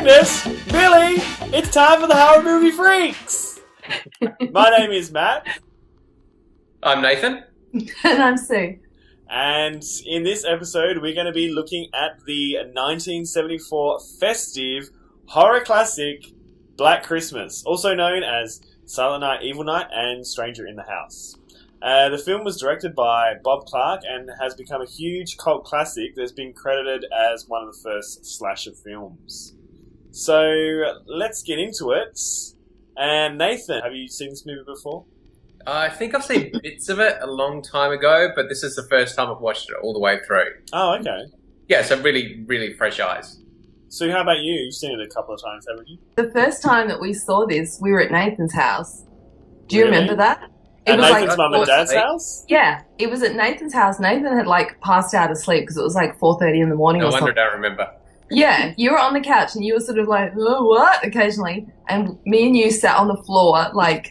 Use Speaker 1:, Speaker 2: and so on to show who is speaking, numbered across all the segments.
Speaker 1: Agnes! Billy! It's time for the Horror Movie Freaks! My name is Matt.
Speaker 2: I'm Nathan.
Speaker 3: And I'm Sue.
Speaker 1: And in this episode, we're going to be looking at the 1974 festive horror classic Black Christmas, also known as Silent Night, Evil Night, and Stranger in the House. The film was directed by Bob Clark and has become a huge cult classic that's been credited as one of the first slasher films. So, let's get into it. And Nathan, have you seen this movie before?
Speaker 2: I think I've seen bits of it a long time ago, but this is the first time I've watched it all the way through.
Speaker 1: Oh, okay.
Speaker 2: Yeah, so really, really fresh eyes.
Speaker 1: So how about you? You've seen it a couple of times, haven't you?
Speaker 3: The first time that we saw this, we were at Nathan's house. Do you
Speaker 1: Really?
Speaker 3: remember that?
Speaker 1: At
Speaker 3: was
Speaker 1: Nathan's mum and dad's house?
Speaker 3: Yeah, it was at Nathan's house. Nathan had passed out asleep because it was 4:30 in the morning
Speaker 2: No
Speaker 3: or
Speaker 2: wonder
Speaker 3: something.
Speaker 2: I don't remember.
Speaker 3: Yeah, you were on the couch and you were sort of oh, what? Occasionally. And me and you sat on the floor, like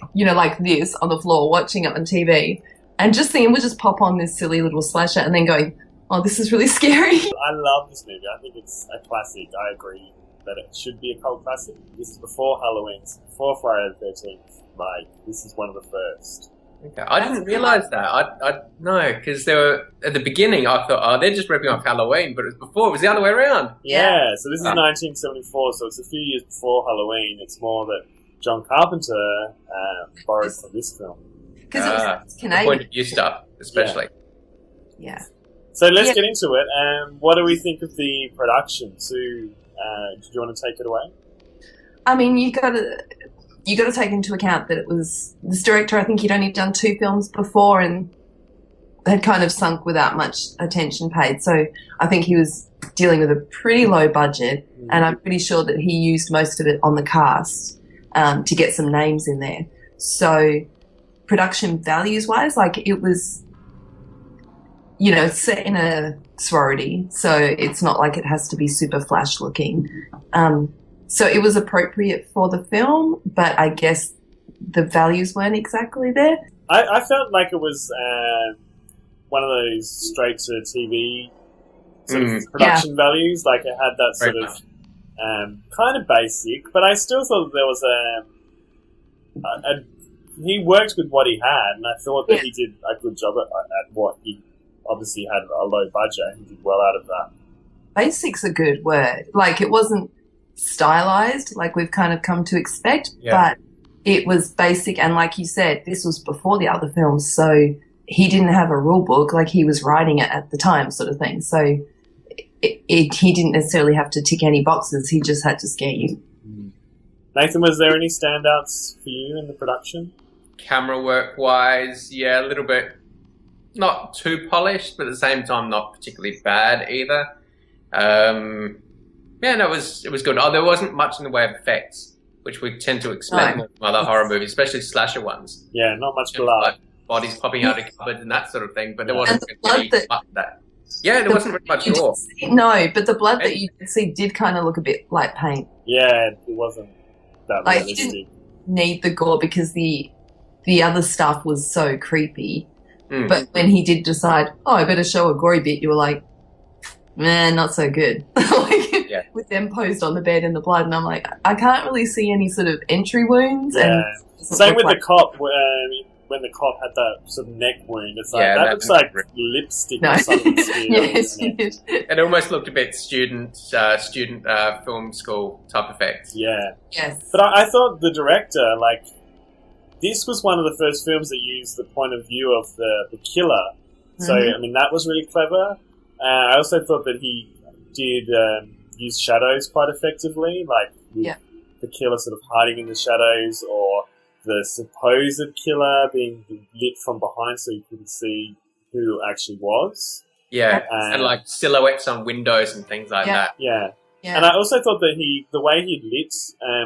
Speaker 3: this on the floor, watching it on TV. And just seeing, we'll just pop on this silly little slasher and then going, oh, this is really scary.
Speaker 1: I love this movie. I think it's a classic. I agree that it should be a cult classic. This is before Halloween, before Friday the 13th. This is one of the first.
Speaker 2: Okay. I didn't realise that. I no, because they were at the beginning. I thought, oh, they're just ripping off Halloween, but it was the other way around.
Speaker 1: Yeah, so this is 1974, so it's a few years before Halloween. It's more that John Carpenter borrowed from this film.
Speaker 3: Because it was
Speaker 2: The
Speaker 3: Canadian.
Speaker 2: point of view stuff, especially.
Speaker 3: Yeah.
Speaker 1: So let's get into it. What do we think of the production? Sue, do you want to take it away?
Speaker 3: I mean, you got to take into account that it was this director. I think he'd only done 2 films before and had kind of sunk without much attention paid. So I think he was dealing with a pretty low budget, and I'm pretty sure that he used most of it on the cast to get some names in there. So production values wise, it was, set in a sorority, so it's not like it has to be super flash looking. So it was appropriate for the film, but I guess the values weren't exactly there.
Speaker 1: I felt like it was one of those straight-to-TV sort of production values. Like, it had that sort of kind of basic, but I still thought there was he worked with what he had, and I thought that he did a good job at what he obviously had a low budget, and he did well out of that.
Speaker 3: Basic's a good word. It wasn't stylized like we've kind of come to expect, but it was basic, and like you said, this was before the other films, so he didn't have a rule book, he was writing it at the time sort of thing, so he didn't necessarily have to tick any boxes, he just had to scare you.
Speaker 1: Nathan, was there any standouts for you in the production?
Speaker 2: Camera work wise, a little bit not too polished, but at the same time not particularly bad either. It was good. Oh, there wasn't much in the way of effects, which we tend to expect from other horror movies, especially slasher ones.
Speaker 1: Yeah, not much blood.
Speaker 2: Bodies popping out of cupboards and that sort of thing, but there wasn't
Speaker 3: the blood
Speaker 2: really much of that. Yeah, there wasn't really much gore.
Speaker 3: No, but the blood that you could see did kind of look a bit like paint.
Speaker 1: Yeah, it wasn't that realistic.
Speaker 3: You didn't need the gore because the other stuff was so creepy. But when he did decide, I better show a gory bit, you were like, man, not so good. With them posed on the bed in the blood, and I'm like, I can't really see any sort of entry wounds.
Speaker 1: Yeah.
Speaker 3: And
Speaker 1: same with the cop, when the cop had that sort of neck wound. It's that looks like lipstick or something.
Speaker 3: Yes, it did.
Speaker 2: It almost looked a bit student film school type effect.
Speaker 1: Yeah.
Speaker 3: Yes.
Speaker 1: But I thought the director, this was one of the first films that used the point of view of the killer. So, I mean, that was really clever. I also thought that he did use shadows quite effectively, with the killer sort of hiding in the shadows, or the supposed killer being lit from behind so you couldn't see who it actually was.
Speaker 2: Yeah, and silhouettes on windows and things like that.
Speaker 1: Yeah. And I also thought that the way he lit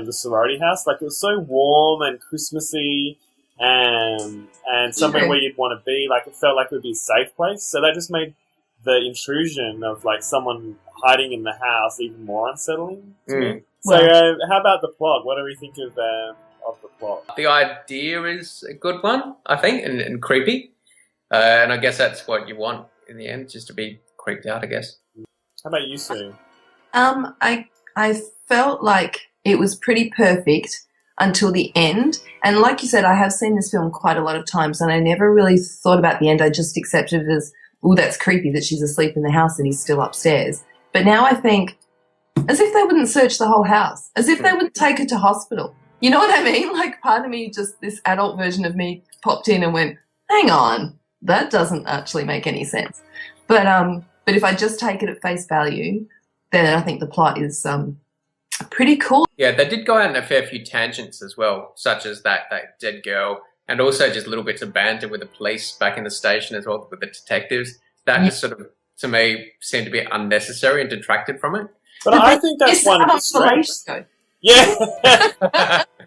Speaker 1: the sorority house, it was so warm and Christmassy, and somewhere where you'd want to be. It felt like it would be a safe place. So that just made the intrusion of someone hiding in the house even more unsettling to me. So how about the plot? What do we think of the plot?
Speaker 2: The idea is a good one, I think, and creepy. And I guess that's what you want in the end, just to be creeped out, I guess.
Speaker 1: How about you, Sue?
Speaker 3: I felt like it was pretty perfect until the end. And like you said, I have seen this film quite a lot of times, and I never really thought about the end. I just accepted it as, oh, that's creepy that she's asleep in the house and he's still upstairs. But now I think, as if they wouldn't search the whole house, as if they wouldn't take her to hospital. You know what I mean? Like, part of me, just this adult version of me, popped in and went, hang on, that doesn't actually make any sense. But if I just take it at face value, then I think the plot is pretty cool.
Speaker 2: Yeah, they did go out on a fair few tangents as well, such as that dead girl, and also just little bits of banter with the police back in the station as well, with the detectives. That just sort of, to me, seemed to be unnecessary and detracted from it.
Speaker 1: But I think that's one of the strengths. Yeah.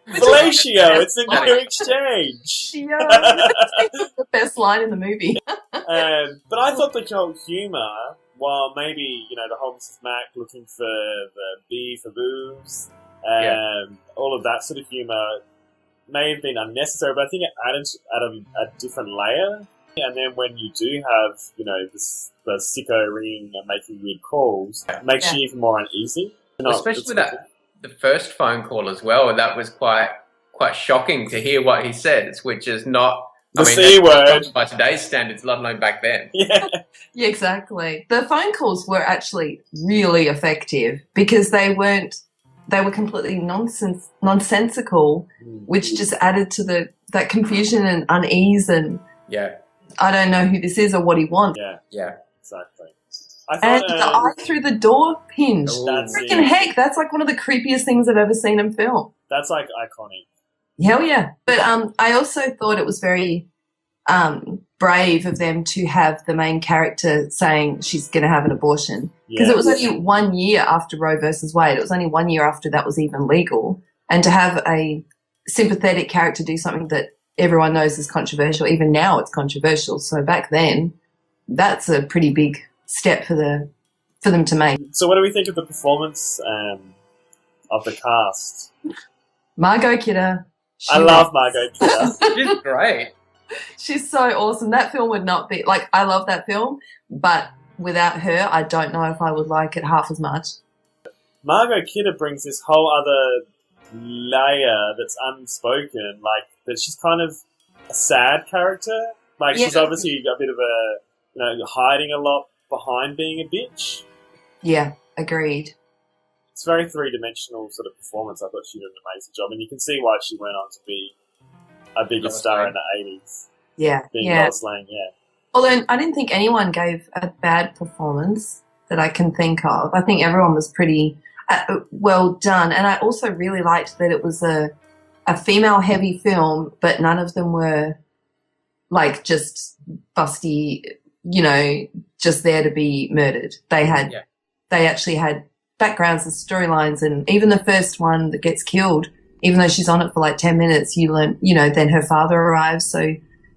Speaker 1: Fellatio, it's a new exchange.
Speaker 3: That's the best line in the movie.
Speaker 1: But I thought the whole humour, while maybe, the whole Mrs. Mac looking for the B for boobs, all of that sort of humour may have been unnecessary, but I think it added a different layer. And then when you do have, the sicko ringing and making weird calls, it makes you even more uneasy.
Speaker 2: Especially with the first phone call as well. That was quite shocking to hear what he says, which is not
Speaker 1: the C word
Speaker 2: by today's standards, let alone back then.
Speaker 3: Yeah, exactly. The phone calls were actually really effective because they were completely nonsensical, which just added to that confusion and unease and I don't know who this is or what he wants.
Speaker 1: Yeah, exactly.
Speaker 3: And the eye through the door hinge. Freaking heck, that's like one of the creepiest things I've ever seen in film.
Speaker 1: That's like iconic.
Speaker 3: Hell yeah. But I also thought it was very brave of them to have the main character saying she's going to have an abortion. Because it was only 1 year after Roe versus Wade. It was only 1 year after that was even legal. And to have a sympathetic character do something that everyone knows is controversial, even now it's controversial. So back then, that's a pretty big step for them to make.
Speaker 1: So what do we think of the performance of the cast?
Speaker 3: Margot Kidder.
Speaker 1: I love Margot Kidder.
Speaker 2: She's great.
Speaker 3: She's so awesome. That film would not be, I love that film, but without her, I don't know if I would like it half as much. Margot
Speaker 1: Kidder brings this whole other layer that's unspoken, that she's kind of a sad character. She's obviously a bit of a, hiding a lot behind being a bitch.
Speaker 3: Yeah, agreed.
Speaker 1: It's a very three-dimensional sort of performance. I thought she did an amazing job, and you can see why she went on to be a bigger star in the 80s.
Speaker 3: Yeah,
Speaker 1: being Lois Lane,
Speaker 3: Although I didn't think anyone gave a bad performance that I can think of. I think everyone was pretty well done, and I also really liked that it was a female-heavy film, but none of them were just busty, just there to be murdered. They actually had backgrounds and storylines, and even the first one that gets killed, even though she's on it for 10 minutes, you learn, then her father arrives, so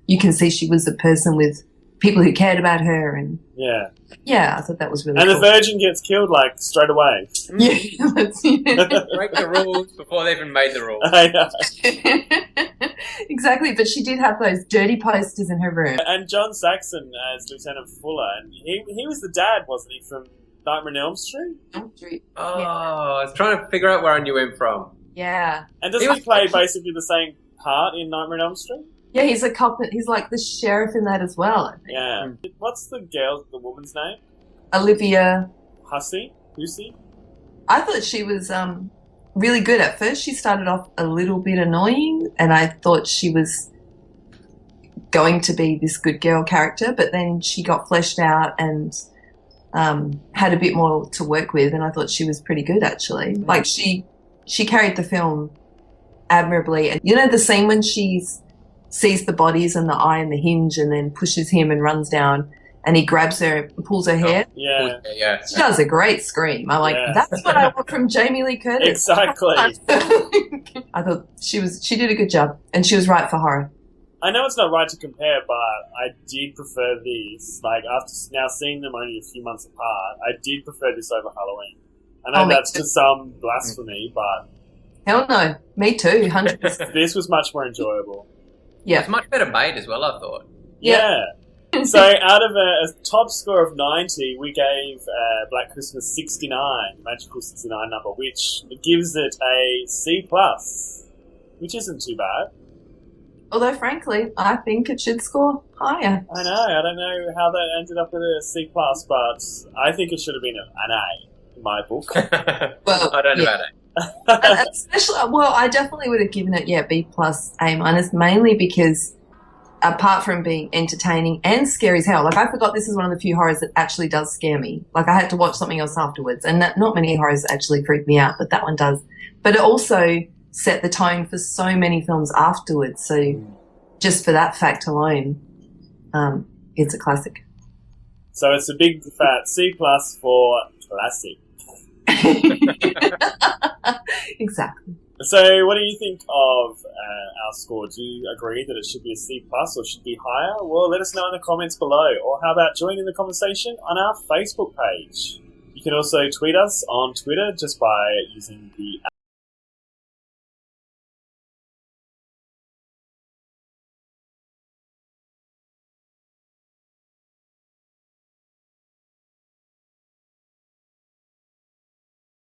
Speaker 3: you can see she was a person with people who cared about her, and I thought that was really cool.
Speaker 1: And the virgin gets killed straight away.
Speaker 3: Yeah,
Speaker 2: break the rules before they even made the rules.
Speaker 3: Exactly, but she did have those dirty posters in her room.
Speaker 1: And John Saxon as Lieutenant Fuller, and he was the dad, wasn't he, from Nightmare on Elm Street?
Speaker 2: Oh, I was trying to figure out where I knew him from.
Speaker 3: Yeah.
Speaker 1: And doesn't he play basically the same part in Nightmare on Elm Street?
Speaker 3: Yeah, he's a cop. He's like the sheriff in that as well, I think.
Speaker 1: Yeah. What's the woman's name?
Speaker 3: Olivia
Speaker 1: Hussey?
Speaker 3: I thought she was really good. At first she started off a little bit annoying, and I thought she was going to be this good girl character, but then she got fleshed out and had a bit more to work with, and I thought she was pretty good, actually. She carried the film admirably. And the scene when she sees the bodies and the eye and the hinge and then pushes him and runs down and he grabs her and pulls her hair.
Speaker 1: Yeah.
Speaker 3: She does a great scream. I'm like, that's what I want from Jamie Lee Curtis.
Speaker 1: Exactly.
Speaker 3: I thought she did a good job, and she was right for horror.
Speaker 1: I know it's not right to compare, but I did prefer these. After now seeing them only a few months apart, I did prefer this over Halloween. I know that's just some blasphemy, but...
Speaker 3: Hell no. Me too, 100%.
Speaker 1: This was much more enjoyable.
Speaker 3: Yeah.
Speaker 2: It's much better made as well, I thought.
Speaker 1: Yeah. So out of a top score of 90, we gave Black Christmas 69, magical 69 number, which gives it a C+, which isn't too bad.
Speaker 3: Although, frankly, I think it should score higher.
Speaker 1: I know. I don't know how that ended up with a C+, but I think it should have been an A in my book.
Speaker 2: Well, I don't know about it.
Speaker 3: Especially, well, I definitely would have given it, B plus, A minus, mainly because apart from being entertaining and scary as hell, like I forgot this is one of the few horrors that actually does scare me. Like I had to watch something else afterwards, and not many horrors actually freak me out, but that one does. But it also set the tone for so many films afterwards. So just for that fact alone, it's a classic.
Speaker 1: So it's a big fat C+ for classic.
Speaker 3: Exactly.
Speaker 1: So what do you think of our score? Do you agree that it should be a C+ or should be higher? Well, let us know in the comments below. Or how about joining the conversation on our Facebook page? You can also tweet us on Twitter just by using the